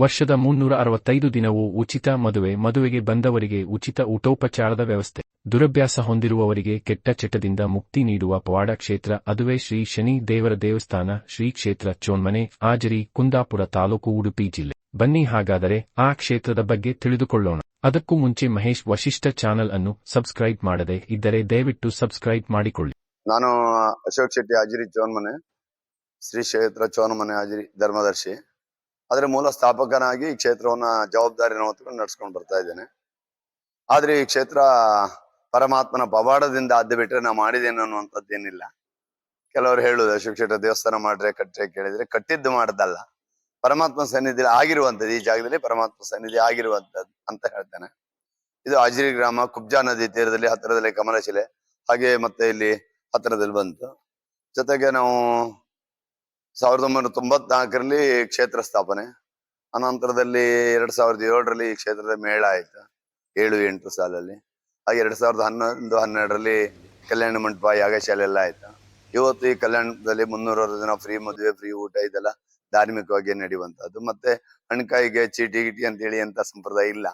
ವರ್ಷದ 365 ದಿನವೂ ಉಚಿತ ಮದುವೆ, ಮದುವೆಗೆ ಬಂದವರಿಗೆ ಉಚಿತ ಊಟೋಪಚಾರದ ವ್ಯವಸ್ಥೆ, ದುರಭ್ಯಾಸ ಹೊಂದಿರುವವರಿಗೆ ಕೆಟ್ಟ ಚಟದಿಂದ ಮುಕ್ತಿ ನೀಡುವ ಪವಾಡ ಕ್ಷೇತ್ರ ಅದುವೇ ಶ್ರೀ ಶನಿ ದೇವರ ದೇವಸ್ಥಾನ ಶ್ರೀ ಕ್ಷೇತ್ರ ಚೋನ್ಮನೆ, ಆಜರಿ, ಕುಂದಾಪುರ ತಾಲೂಕು, ಉಡುಪಿ ಜಿಲ್ಲೆ. ಬನ್ನಿ ಹಾಗಾದರೆ ಆ ಕ್ಷೇತ್ರದ ಬಗ್ಗೆ ತಿಳಿದುಕೊಳ್ಳೋಣ. ಅದಕ್ಕೂ ಮುಂಚೆ ಮಹೇಶ್ ವಶಿಷ್ಠ ಚಾನಲ್ ಅನ್ನು ಸಬ್ಸ್ಕ್ರೈಬ್ ಮಾಡದೆ ಇದ್ದರೆ ದಯವಿಟ್ಟು ಸಬ್ಸ್ಕ್ರೈಬ್ ಮಾಡಿಕೊಳ್ಳಿ. ನಾನು ಅಶೋಕ್ ಶೆಟ್ಟಿ, ಆಜರಿ ಚೋನ್ಮನೆ, ಶ್ರೀ ಕ್ಷೇತ್ರ ಚೋನ್ಮನೆ ಆಜರಿ ಧರ್ಮದರ್ಶಿ. ಅದರ ಮೂಲ ಸ್ಥಾಪಕನಾಗಿ ಈ ಕ್ಷೇತ್ರವನ್ನ ಜವಾಬ್ದಾರಿಯನ್ನು ಹೊತ್ಕೊಂಡು ನಡ್ಸ್ಕೊಂಡು ಬರ್ತಾ ಇದ್ದೇನೆ. ಆದ್ರೆ ಈ ಕ್ಷೇತ್ರ ಪರಮಾತ್ಮನ ಪವಾಡದಿಂದ ಆದ್ಯ ಬಿಟ್ರೆ ನಾ ಮಾಡಿದ್ದೇನೆ ಅನ್ನುವಂಥದ್ದೇನಿಲ್ಲ. ಕೆಲವರು ಹೇಳುದು ಅಶೋಕ್ ಶೆಟ್ಟಿ ದೇವಸ್ಥಾನ ಮಾಡ್ರೆ ಕಟ್ರೆ ಕೇಳಿದ್ರೆ ಕಟ್ಟಿದ್ದು ಮಾಡದಲ್ಲ, ಪರಮಾತ್ಮ ಸನ್ನಿಧಿ ಆಗಿರುವಂತದ್ದು. ಈ ಜಾಗದಲ್ಲಿ ಪರಮಾತ್ಮ ಸನ್ನಿಧಿ ಆಗಿರುವಂತದ್ದು ಅಂತ ಹೇಳ್ತೇನೆ. ಇದು ಆಜರಿ ಗ್ರಾಮ, ಕುಬ್ಜಾ ನದಿ ತೀರದಲ್ಲಿ, ಹತ್ತಿರದಲ್ಲಿ ಕಮಲಶಿಲೆ, ಹಾಗೆ ಮತ್ತೆ ಇಲ್ಲಿ ಹತ್ತಿರದಲ್ಲಿ ಬಂತು. ಜೊತೆಗೆ ನಾವು 1994ರಲ್ಲಿ ಕ್ಷೇತ್ರ ಸ್ಥಾಪನೆ, ಅನಂತರದಲ್ಲಿ 2007ರಲ್ಲಿ ಈ ಕ್ಷೇತ್ರದ ಮೇಳ ಆಯ್ತು, 7-8 ಸಾಲಲ್ಲಿ. ಹಾಗೆ 2011-12ರಲ್ಲಿ ಕಲ್ಯಾಣ ಮಂಟಪ, ಯಾಗಶಾಲೆ ಎಲ್ಲ ಆಯ್ತು. ಇವತ್ತು ಈ ಕಲ್ಯಾಣದಲ್ಲಿ 360 ದಿನ ಫ್ರೀ ಮದುವೆ, ಫ್ರೀ ಊಟ, ಇದೆಲ್ಲ ಧಾರ್ಮಿಕವಾಗಿ ನಡೆಯುವಂತಹದ್ದು. ಮತ್ತೆ ಹಣ್ಕಾಯಿಗೆ ಚೀಟಿ ಗಿಟಿ ಅಂತೇಳಿ ಅಂತ ಸಂಪ್ರದಾಯ ಇಲ್ಲ.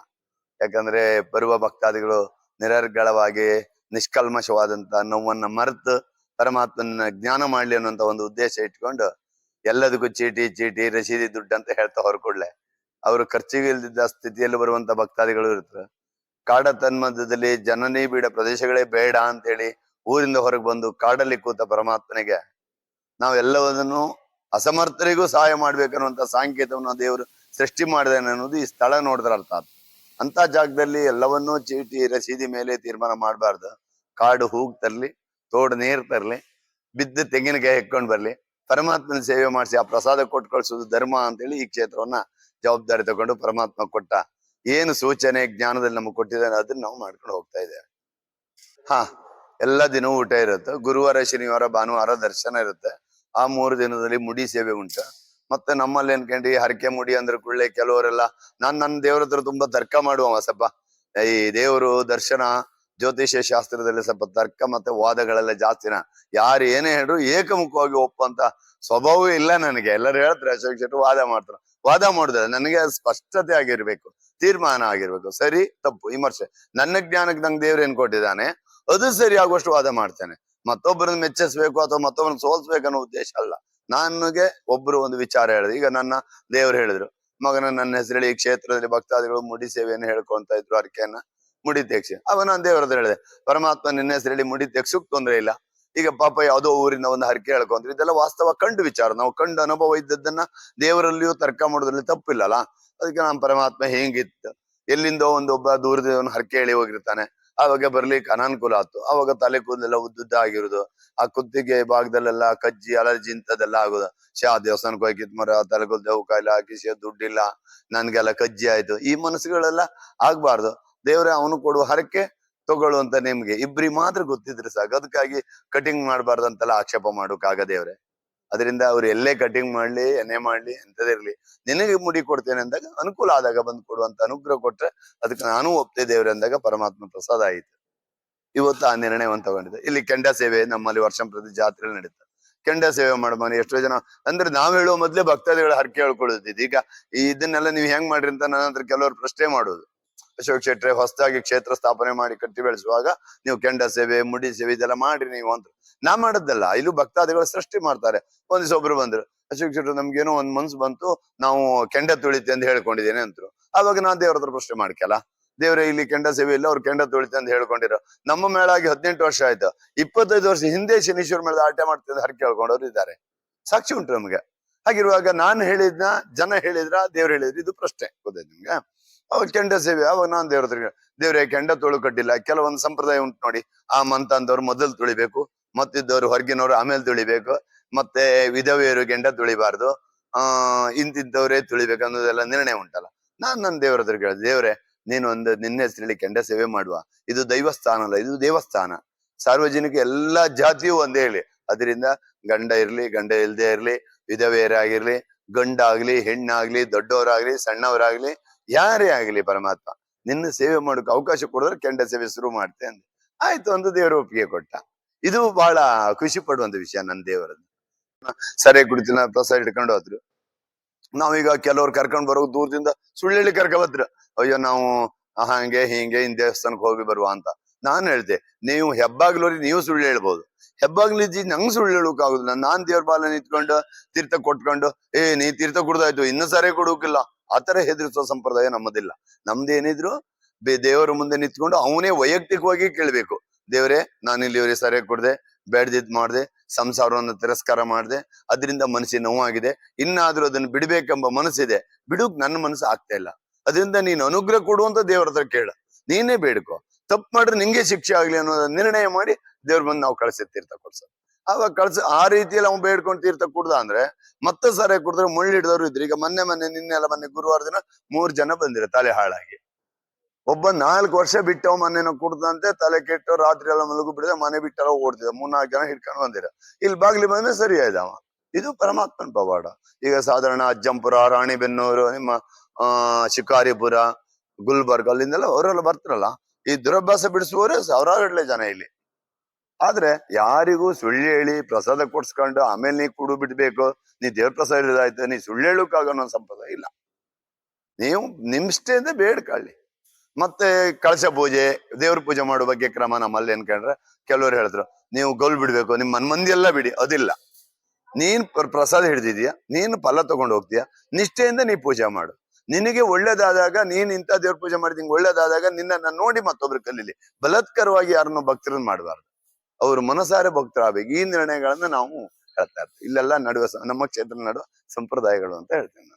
ಯಾಕಂದ್ರೆ ಬರುವ ಭಕ್ತಾದಿಗಳು ನಿರರ್ಗಳವಾಗಿ ನಿಷ್ಕಲ್ಮಶವಾದಂತ ನೋವನ್ನ ಮರೆತು ಪರಮಾತ್ಮನ ಜ್ಞಾನ ಮಾಡ್ಲಿ ಅನ್ನುವಂತ ಒಂದು ಉದ್ದೇಶ ಇಟ್ಕೊಂಡು ಎಲ್ಲದಕ್ಕೂ ಚೀಟಿ ರಸೀದಿ ದುಡ್ಡು ಅಂತ ಹೇಳ್ತಾ ಹೊರಕೊಡ್ಲೆ ಅವರು ಖರ್ಚಿಗೆ ಇಲ್ದಿದ್ದ ಸ್ಥಿತಿಯಲ್ಲಿ ಬರುವಂತ ಭಕ್ತಾದಿಗಳು ಇರ್ತಾರೆ. ಕಾಡ ತನ್ಮಧ್ಯದಲ್ಲಿ ಜನನಿ ಬೀಡ ಪ್ರದೇಶಗಳೇ ಬೇಡ ಅಂತೇಳಿ ಊರಿಂದ ಹೊರಗೆ ಬಂದು ಕಾಡಲ್ಲಿ ಕೂತ ಪರಮಾತ್ಮನಿಗೆ ನಾವು ಎಲ್ಲವನ್ನೂ ಅಸಮರ್ಥರಿಗೂ ಸಹಾಯ ಮಾಡ್ಬೇಕನ್ನುವಂತ ಸಾಂಕೇತವನ್ನು ದೇವರು ಸೃಷ್ಟಿ ಮಾಡಿದಾನೆ ಅನ್ನೋದು ಈ ಸ್ಥಳ ನೋಡಿದ್ರೆ ಅರ್ಥ ಆಯ್ತು. ಅಂತ ಜಾಗದಲ್ಲಿ ಎಲ್ಲವನ್ನೂ ಚೀಟಿ ರಸೀದಿ ಮೇಲೆ ತೀರ್ಮಾನ ಮಾಡಬಾರ್ದು. ಕಾಡು ಹೂಗ್ ತರ್ಲಿ, ತೋಡು ನೀರ್ ತರ್ಲಿ, ಬಿದ್ದು ತೆಂಗಿನಕಾಯಿ ಹೆಕ್ಕೊಂಡ್ ಬರ್ಲಿ, ಪರಮಾತ್ಮನ ಸೇವೆ ಮಾಡಿಸಿ ಆ ಪ್ರಸಾದ ಕೊಟ್ಟು ಕಳ್ಸೋದು ಧರ್ಮ ಅಂತೇಳಿ ಈ ಕ್ಷೇತ್ರವನ್ನ ಜವಾಬ್ದಾರಿ ತಗೊಂಡು ಪರಮಾತ್ಮ ಕೊಟ್ಟ ಏನು ಸೂಚನೆ ಜ್ಞಾನದಲ್ಲಿ ನಮಗೆ ಕೊಟ್ಟಿದ್ದಾನೆ ಅದನ್ನ ನಾವು ಮಾಡ್ಕೊಂಡು ಹೋಗ್ತಾ ಇದ್ದೇವೆ. ಎಲ್ಲ ದಿನವೂ ಊಟ ಇರುತ್ತೆ. ಗುರುವಾರ, ಶನಿವಾರ, ಭಾನುವಾರ ದರ್ಶನ ಇರುತ್ತೆ. ಆ 3 ದಿನದಲ್ಲಿ ಮುಡಿ ಸೇವೆ ಉಂಟು. ಮತ್ತೆ ನಮ್ಮಲ್ಲಿ ಅನ್ಕೊಂಡಿ ಹರಕೆ ಮುಡಿ ಅಂದ್ರೆ ಕೂಡಲೇ ಕೆಲವರೆಲ್ಲ ನನ್ನ ದೇವ್ರ ಹತ್ರ ತುಂಬಾ ತರ್ಕ ಮಾಡುವ, ಸ್ವಲ್ಪ ಈ ದೇವರು ದರ್ಶನ ಜ್ಯೋತಿಷ್ಯ ಶಾಸ್ತ್ರದಲ್ಲಿ ಸ್ವಲ್ಪ ತರ್ಕ ಮತ್ತೆ ವಾದಗಳೆಲ್ಲ ಜಾಸ್ತಿನ. ಯಾರು ಏನೇ ಹೇಳ್ರು ಏಕಮುಖವಾಗಿ ಒಪ್ಪಂತ ಸ್ವಭಾವವೇ ಇಲ್ಲ ನನಗೆ. ಎಲ್ಲರೂ ಹೇಳ್ತಾರೆ ಅಶೋಕ್ ಶೆಟ್ಟಿ ವಾದ ಮಾಡ್ತಾರೆ. ವಾದ ಮಾಡುದಿಲ್ಲ, ನನಗೆ ಸ್ಪಷ್ಟತೆ ಆಗಿರ್ಬೇಕು, ತೀರ್ಮಾನ ಆಗಿರ್ಬೇಕು, ಸರಿ ತಪ್ಪು ವಿಮರ್ಶೆ. ನನ್ನ ಜ್ಞಾನಕ್ಕೆ ನಂಗೆ ದೇವ್ರು ಏನ್ ಕೊಟ್ಟಿದ್ದಾನೆ ಅದು ಸರಿ ಆಗುವಷ್ಟು ವಾದ ಮಾಡ್ತೇನೆ. ಮತ್ತೊಬ್ಬರನ್ನ ಮೆಚ್ಚಿಸ್ಬೇಕು ಅಥವಾ ಮತ್ತೊಬ್ಬರನ್ನ ಸೋಲ್ಸ್ಬೇಕನ್ನೋ ಉದ್ದೇಶ ಅಲ್ಲ. ನನಗೆ ಒಬ್ರು ಒಂದು ವಿಚಾರ ಹೇಳಿದ್ರು. ಈಗ ನನ್ನ ದೇವ್ರು ಹೇಳಿದ್ರು, ಮಗನ ನನ್ನ ಹೆಸರಲ್ಲಿ ಈ ಕ್ಷೇತ್ರದಲ್ಲಿ ಭಕ್ತಾದಿಗಳು ಮುಡಿ ಸೇವೆಯನ್ನು ಹೇಳ್ಕೊಂತ ಇದ್ರು, ಹರಕೆಯನ್ನ ಮುಡಿ ತೆಗ್ಸಿ. ಅವ ನಾನು ದೇವ್ರ ಹತ್ರ ಹೇಳಿದೆ, ಪರಮಾತ್ಮ ನಿನ್ನ ಹೆಸರಲ್ಲಿ ಮುಡಿ ತೆಗ್ಸಕ್ ತೊಂದ್ರೆ ಇಲ್ಲ. ಈಗ ಪಾಪ ಯಾವುದೋ ಊರಿಂದ ಒಂದು ಹರಕೆ ಹೇಳ್ಕೊಂಡ್ರು, ಇದೆಲ್ಲ ವಾಸ್ತವ ಕಂಡು ವಿಚಾರ. ನಾವು ಕಂಡು ಅನುಭವ ಇದ್ದದ್ದನ್ನ ದೇವರಲ್ಲಿಯೂ ತರ್ಕ ಮಾಡೋದ್ರಲ್ಲಿ ತಪ್ಪಿಲ್ಲಲ್ಲ. ಅದಕ್ಕೆ ನಮ್ಮ ಪರಮಾತ್ಮ ಹೆಂಗಿತ್ತು, ಎಲ್ಲಿಂದೋ ಒಬ್ಬ ದೂರದವನು ಹರಕೆ ಹೇಳಿ ಹೋಗಿರ್ತಾನೆ, ಆವಾಗ ಬರ್ಲಿಕ್ಕೆ ಅನಾನುಕೂಲ ಆಯ್ತು. ಅವಾಗ ತಲೆ ಕೂದಲೆಲ್ಲ ಉದ್ದುದ್ದ ಆಗಿರುದು, ಆ ಕುತ್ತಿಗೆ ಭಾಗದಲ್ಲೆಲ್ಲ ಕಜ್ಜಿ ಅಲರ್ಜಿ ಇಂಥದ್ದೆಲ್ಲ ಆಗುದು. ದೇವಸ್ಥಾನಕ್ಕೆ ಹೋಗಿತ್ ಮರ ತಲೆ ಕೂದಲು ಕಾಯಿಲೆ ಹಾಕಿ ದುಡ್ಡಿಲ್ಲ, ನನ್ಗೆಲ್ಲ ಕಜ್ಜಿ ಆಯ್ತು. ಈ ಮನಸ್ಸುಗಳೆಲ್ಲ ಆಗ್ಬಾರ್ದು. ದೇವ್ರೆ ಅವನು ಕೊಡುವ ಹರಕೆ ತಗೊಳ್ಳುವಂತ ನಿಮ್ಗೆ ಇಬ್ರಿ ಮಾತ್ರ ಗೊತ್ತಿದ್ರೆ ಸಾಕು. ಅದಕ್ಕಾಗಿ ಕಟಿಂಗ್ ಮಾಡ್ಬಾರ್ದು ಅಂತೆಲ್ಲ ಆಕ್ಷೇಪ ಮಾಡೋಕಾಗ ದೇವ್ರೆ. ಅದರಿಂದ ಅವ್ರು ಎಲ್ಲೇ ಕಟಿಂಗ್ ಮಾಡ್ಲಿ, ಎಣ್ಣೆ ಮಾಡ್ಲಿ, ಎಂತದಿರ್ಲಿ, ನಿನಗೆ ಮುಡಿ ಕೊಡ್ತೇನೆ ಅಂದಾಗ ಅನುಕೂಲ ಆದಾಗ ಬಂದು ಕೊಡುವಂತ ಅನುಗ್ರಹ ಕೊಟ್ರೆ ಅದಕ್ಕೆ ನಾನು ಒಪ್ತೆ ದೇವ್ರೆ ಅಂದಾಗ ಪರಮಾತ್ಮ ಪ್ರಸಾದ ಆಯಿತು. ಇವತ್ತು ಆ ನಿರ್ಣಯವನ್ನು ತಗೊಂಡಿದ್ದೆ. ಇಲ್ಲಿ ಕೆಂಡ ಸೇವೆ ನಮ್ಮಲ್ಲಿ ವರ್ಷ ಪ್ರತಿ ಜಾತ್ರೆ ನಡೀತಾರೆ. ಕೆಂಡ ಸೇವೆ ಮಾಡಬಾನಿ ಎಷ್ಟೋ ಜನ ಅಂದ್ರೆ ನಾವ್ ಹೇಳುವ ಮೊದ್ಲೇ ಭಕ್ತಾದಿಗಳ ಹರಕೆ ಹೇಳ್ಕೊಳ್ಳುತ್ತಿದ್ದು. ಈಗ ಇದನ್ನೆಲ್ಲ ನೀವು ಹೆಂಗ್ ಮಾಡ್ರಿ ಅಂತ ನನ್ನ ಹತ್ರ ಕೆಲವರು ಪ್ರಶ್ನೆ ಮಾಡೋದು. ಅಶೋಕ್ ಶೆಟ್ರೆ ಹೊಸದಾಗಿ ಕ್ಷೇತ್ರ ಸ್ಥಾಪನೆ ಮಾಡಿ ಕಟ್ಟಿ ಬೆಳೆಸುವಾಗ ನೀವು ಕೆಂಡ ಸೇವೆ, ಮುಡಿ ಸೇವೆ ಇದೆಲ್ಲ ಮಾಡ್ರಿ ನೀವು ಅಂತ. ನಾ ಮಾಡದ್ದಲ್ಲ, ಇಲ್ಲೂ ಭಕ್ತಾದಿಗಳು ಸೃಷ್ಟಿ ಮಾಡ್ತಾರೆ. ಒಂದಿವ್ಸ ಒಬ್ರು ಬಂದ್ರು, ಅಶೋಕ್ ಶೆಟ್ರು ನಮ್ಗೇನೋ ಒಂದ್ ಮನ್ಸು ಬಂತು, ನಾವು ಕೆಂಡ ತುಳಿತೆ ಅಂತ ಹೇಳ್ಕೊಂಡಿದ್ದೇನೆ ಅಂತರು. ಆವಾಗ ನಾನ್ ದೇವ್ರ ಹತ್ರ ಪ್ರಶ್ನೆ ಮಾಡ್ಕಲ್ಲ, ದೇವ್ರೆ ಇಲ್ಲಿ ಕೆಂಡ ಸೇವೆ ಇಲ್ಲ, ಅವ್ರು ಕೆಂಡ ತುಳಿತೆ ಅಂತ ಹೇಳ್ಕೊಂಡಿರೋ. ನಮ್ಮ ಮೇಳ ಆಗಿ 18 ವರ್ಷ ಆಯ್ತು. 25 ವರ್ಷ ಹಿಂದೆ ಶನೀಶ್ವರ ಮೇಳದ ಆಟ ಮಾಡ್ತೀನಿ ಅಂತ ಹರಕೆ ಹೇಳ್ಕೊಂಡವ್ರು ಇದ್ದಾರೆ, ಸಾಕ್ಷಿ ಉಂಟು ನಮ್ಗೆ. ಹಾಗಿರುವಾಗ ನಾನು ಹೇಳಿದ್ನ, ಜನ ಹೇಳಿದ್ರ, ದೇವ್ರು ಹೇಳಿದ್ರು, ಇದು ಪ್ರಶ್ನೆ ಗೊತ್ತಾಯ್ತು ನಿಮ್ಗೆ. ಅವಾಗ ಕೆಂಡ ಸೇವೆ, ಅವಾಗ ನಾನ್ ದೇವ್ರ ಹತ್ರ ದೇವ್ರೆ ಕೆಂಡ ತುಳು ಕಟ್ಟಿಲ್ಲ. ಕೆಲವೊಂದು ಸಂಪ್ರದಾಯ ಉಂಟು ನೋಡಿ, ಆ ಮಂತ ಅಂದವ್ರು ಮೊದಲು ತುಳಿಬೇಕು, ಮತ್ತಿದ್ದವ್ರು ಹೊರಗಿನವ್ರು ಆಮೇಲೆ ತುಳಿಬೇಕು, ಮತ್ತೆ ವಿಧವೆಯರು ಕೆಂಡ ತುಳಿಬಾರ್ದು, ಇಂತಿದ್ದವರೇ ತುಳಿಬೇಕು ಅನ್ನೋದೆಲ್ಲ ನಿರ್ಣಯ ಉಂಟಲ್ಲ. ನಾನ್ ನನ್ನ ದೇವ್ರ ಹತ್ರ ಕೇಳಿದೆ, ದೇವ್ರೆ ನೀನು ನಿನ್ನ ಹೆಸರಲ್ಲಿ ಕೆಂಡ ಸೇವೆ ಮಾಡುವ, ಇದು ದೈವಸ್ಥಾನ ಅಲ್ಲ, ಇದು ದೇವಸ್ಥಾನ. ಸಾರ್ವಜನಿಕ ಎಲ್ಲಾ ಜಾತಿಯೂ ಒಂದೇ ಹೇಳಿ. ಅದರಿಂದ ಗಂಡ ಇರ್ಲಿ, ಗಂಡ ಇಲ್ದೇ ಇರ್ಲಿ, ವಿಧವೆಯರಾಗಿರ್ಲಿ, ಗಂಡಾಗ್ಲಿ, ಹೆಣ್ಣಾಗ್ಲಿ, ದೊಡ್ಡವರಾಗ್ಲಿ, ಸಣ್ಣವರಾಗ್ಲಿ, ಯಾರೇ ಆಗ್ಲಿ, ಪರಮಾತ್ಮ ನಿನ್ನ ಸೇವೆ ಮಾಡೋಕೆ ಅವಕಾಶ ಕೊಡಿದ್ರೆ ಕೆಂಡ ಸೇವೆ ಶುರು ಮಾಡ್ತೆ ಅಂದೆ. ಆಯ್ತು ಒಂದು ದೇವರು ಒಪ್ಪಿಗೆ ಕೊಟ್ಟ. ಇದು ಬಹಳ ಖುಷಿ ಪಡುವಂತ ವಿಷಯ. ನನ್ನ ದೇವರದ್ದು ಸರಿ ಕುಡಿತಿನ ಪ್ರಸಾದ ಇಟ್ಕೊಂಡು ಹೋದ್ರು. ನಾವೀಗ ಕೆಲವ್ರು ಕರ್ಕೊಂಡ್ ಬರೋ ದೂರದಿಂದ ಸುಳ್ಳು ಕರ್ಕೊಂಡ್ ಬರ್ತೀರ, ಅಯ್ಯೋ ನಾವು ಹಂಗೆ ಹಿಂಗೆ ಇನ್ ದೇವಸ್ಥಾನಕ್ಕೆ ಹೋಗಿ ಬರುವ ಅಂತ. ನಾನ್ ಹೇಳ್ತೆ, ನೀವು ಹೆಬ್ಬಾಗ್ಲೋರಿ ನೀವು ಸುಳ್ಳು ಹೇಳ್ಬೋದು, ಹೆಬ್ಬಾಗ್ಲಿದ್ದಿ ನಂಗ್ ಸುಳ್ಳು ಹೇಳಕ್ ಆಗುದಿಲ್ಲ. ನಾನ್ ದೇವ್ರ ಬಾಲ ನಿಂತ್ಕೊಂಡು ತೀರ್ಥ ಕೊಟ್ಕೊಂಡು ನೀ ತೀರ್ಥ ಕುಡ್ದಾಯ್ತು ಇನ್ನು ಸರಿ ಕೊಡೋಕಿಲ್ಲ, ಆತರ ಹೆದರ್ಸೋ ಸಂಪ್ರದಾಯ ನಮ್ಮದಿಲ್ಲ. ನಮ್ದೇನಿದ್ರು ದೇವರ ಮುಂದೆ ನಿಂತ್ಕೊಂಡು ಅವನೇ ವೈಯಕ್ತಿಕವಾಗಿ ಕೇಳ್ಬೇಕು, ದೇವ್ರೆ ನಾನು ಇಲ್ಲಿವರೆಗೆ ಸರಿಯಾಗಿ ಕೊಡ್ದೆ, ಬೇಡ್ದಿದ್ ಮಾಡ್ದೆ, ಸಂಸಾರವನ್ನು ತಿರಸ್ಕಾರ ಮಾಡ್ದೆ, ಅದರಿಂದ ಮನಸ್ಸಿಗೆ ನೋವಾಗಿದೆ, ಇನ್ನಾದ್ರೂ ಅದನ್ನ ಬಿಡ್ಬೇಕೆಂಬ ಮನಸ್ಸಿದೆ, ಬಿಡುಕ್ ನನ್ನ ಮನಸ್ಸು ಆಗ್ತಾ ಇಲ್ಲ, ಅದರಿಂದ ನೀನು ಅನುಗ್ರಹ ಕೊಡುವಂತ ದೇವ್ರ ಹತ್ರ ಕೇಳ, ನೀನೇ ಬೇಡ್ಕೊ. ತಪ್ಪು ಮಾಡ್ರೆ ನಿಂಗೆ ಶಿಕ್ಷೆ ಆಗ್ಲಿ ಅನ್ನೋ ನಿರ್ಣಯ ಮಾಡಿ ದೇವ್ರ ಬಂದು ನಾವು ಕಳ್ಸಿ ತೀರ್ಥ ಕೊಡ್ಸೋದು. ಅವಾಗ ಆ ರೀತಿಯಲ್ಲಿ ಅವ್ನು ಬೇಡ್ಕೊಂಡು ತೀರ್ಥ ಕುಡ್ದ ಅಂದ್ರೆ ಮತ್ತೆ ಸರಿಯಾಗಿ ಕುಡಿದ್ರೆ ಮುಳ್ಳು ಹಿಡಿದವ್ರು ಇದ್ರು. ಈಗ ಮೊನ್ನೆ ಗುರುವಾರ ದಿನ 3 ಜನ ಬಂದಿರ ತಲೆ ಹಾಳಾಗಿ. ಒಬ್ಬ 4 ವರ್ಷ ಬಿಟ್ಟವ ಮನೇನ ಕುಡ್ದಂತೆ ತಲೆ ಕೆಟ್ಟು ರಾತ್ರಿ ಎಲ್ಲ ಮಲಗು ಬಿಡದೆ ಮನೆ ಬಿಟ್ಟೆಲ್ಲ ಓಡ್ತಿದ್ದ. 3-4 ಜನ ಹಿಡ್ಕೊಂಡು ಬಂದಿರ, ಇಲ್ಲಿ ಬಾಗ್ಲಿ ಬಂದ್ರೆ ಸರಿ ಆಯ್ದವ. ಇದು ಪರಮಾತ್ಮನ ಪವಾಡ. ಈಗ ಸಾಧಾರಣ ಅಜ್ಜಂಪುರ, ರಾಣಿಬೆನ್ನೂರು, ನಿಮ್ಮ ಶಿಕಾರಿಪುರ, ಗುಲ್ಬರ್ಗ ಅಲ್ಲಿಂದೆಲ್ಲ ಅವರೆಲ್ಲ ಬರ್ತಾರಲ್ಲ, ಈ ದುರಭ್ಯಾಸ ಬಿಡಿಸುವವರೇ ಸಾವಿರಾರು ಜನ ಇಲ್ಲಿ. ಆದ್ರೆ ಯಾರಿಗೂ ಸುಳ್ಳು ಹೇಳಿ ಪ್ರಸಾದ ಕೊಡ್ಸ್ಕೊಂಡು ಆಮೇಲೆ ನೀ ಕುಡು ಬಿಡ್ಬೇಕು, ನೀ ದೇವ್ರ ಪ್ರಸಾದ ಇದಾಯ್ತು, ನೀ ಸುಳ್ಳು ಹೇಳಕ್ಕಾಗ ಅನ್ನೋ ಸಂಪ್ರದಾಯ ಇಲ್ಲ. ನೀವು ನಿಮ್ಷ್ಟೇಂದ ಬೇಡ್ಕೊಳ್ಳಿ. ಮತ್ತೆ ಕಳಶ ಪೂಜೆ, ದೇವ್ರ ಪೂಜೆ ಮಾಡೋ ಬಗ್ಗೆ ಕ್ರಮ ನಮ್ಮಲ್ಲಿ ಅನ್ಕೊಂಡ್ರೆ ಕೆಲವ್ರು ಹೇಳಿದ್ರು, ನೀವು ಗೌಲ್ ಬಿಡ್ಬೇಕು, ನಿಮ್ಮ ಮಂದಿ ಎಲ್ಲ ಬಿಡಿ. ಅದಿಲ್ಲ, ನೀನ್ ಪ್ರಸಾದ ಹಿಡ್ದಿದ್ಯಾ, ನೀನು ಫಲ ತಗೊಂಡು ಹೋಗ್ತೀಯಾ, ನಿಷ್ಠೆಯಿಂದ ನೀ ಪೂಜೆ ಮಾಡು. ನಿನಗೆ ಒಳ್ಳೇದಾದಾಗ, ನೀನ್ ಇಂಥ ದೇವ್ರ ಪೂಜೆ ಮಾಡಿದ್ ನಿಂಗೆ ಒಳ್ಳೇದಾದಾಗ ನಿನ್ನ ನೋಡಿ ಮತ್ತೊಬ್ರು ಕಲೀಲಿ. ಬಲಾತ್ಕಾರವಾಗಿ ಯಾರನ್ನೋ ಭಕ್ತರನ್ನ ಮಾಡಬಾರ್ದು, ಅವ್ರು ಮನಸಾರೆ ಭಕ್ತರಾಗಬೇಕು. ಈ ನಿರ್ಣಯಗಳನ್ನ ನಾವು ಹೇಳ್ತಾ ಇರ್ತೀವಿ. ಇಲ್ಲೆಲ್ಲ ನಡುವ ನಮ್ಮ ಕ್ಷೇತ್ರ ನಡುವ ಸಂಪ್ರದಾಯಗಳು ಅಂತ ಹೇಳ್ತೀನಿ ನಾನು.